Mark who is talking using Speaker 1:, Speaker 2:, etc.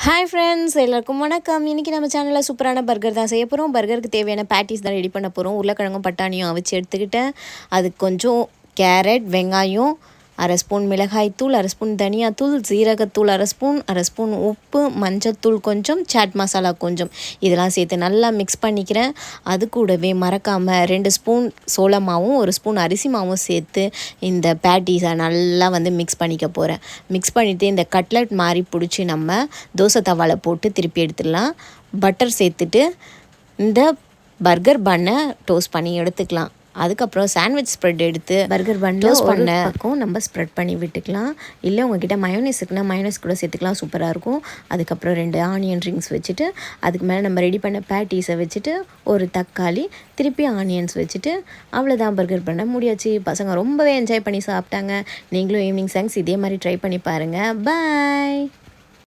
Speaker 1: Hi friends, எல்லாருக்கும் வணக்கம். இன்றைக்கி நம்ம சேனலில் சூப்பரான பர்கர் தான் செய்ய போகிறோம். பர்கருக்கு தேவையான பேட்டிஸ் தான் ரெடி பண்ண போகிறோம். உருளைக்கிழங்கும் பட்டாணியும் அவிச்சு எடுத்துக்கிட்டேன். அதுக்கு கொஞ்சம் கேரட், வெங்காயம், அரை ஸ்பூன் மிளகாய்த்தூள், அரை ஸ்பூன் தனியாத்தூள், ஜீரகத்தூள் அரை ஸ்பூன் உப்பு, மஞ்சத்தூள் கொஞ்சம், சாட் மசாலா கொஞ்சம், இதெல்லாம் சேர்த்து நல்லா மிக்ஸ் பண்ணிக்கிறேன். அது கூடவே மறக்காமல் 2 ஸ்பூன் சோள மாவும் 1 ஸ்பூன் அரிசி மாவும் சேர்த்து இந்த பேட்டிஸை நல்லா மிக்ஸ் பண்ணிக்க போகிறேன். மிக்ஸ் பண்ணிவிட்டு இந்த கட்லெட் மாதிரி பிடிச்சி நம்ம தோசை தவாவில் போட்டு திருப்பி எடுத்துடலாம். பட்டர் சேர்த்துட்டு இந்த பர்கர் பண்ணை டோஸ்ட் பண்ணி எடுத்துக்கலாம். அதுக்கப்புறம் சாண்ட்விச் ஸ்ப்ரெட் எடுத்து பர்கர் பன் டோஸ்ட் பண்ண பக்கம் நம்ம ஸ்ப்ரெட் பண்ணி விட்டுக்கலாம். இல்லை உங்ககிட்ட மயோனைஸ் இருக்குன்னா மயோனைஸ் கூட சேர்த்துக்கலாம், சூப்பராக இருக்கும். அதுக்கப்புறம் 2 ஆனியன் ரிங்ஸ் வச்சுட்டு அதுக்கு மேலே நம்ம ரெடி பண்ண பேட்டீஸை வச்சுட்டு ஒரு தக்காளி, திருப்பி ஆனியன்ஸ் வச்சுட்டு அவ்வளோதான், பர்கர் பண்ண முடியாச்சு. பசங்க ரொம்பவே என்ஜாய் பண்ணி சாப்பிட்டாங்க. நீங்களும் ஈவினிங் ஸ்நாக்ஸ் இதே மாதிரி ட்ரை பண்ணி பாருங்கள். பாய்.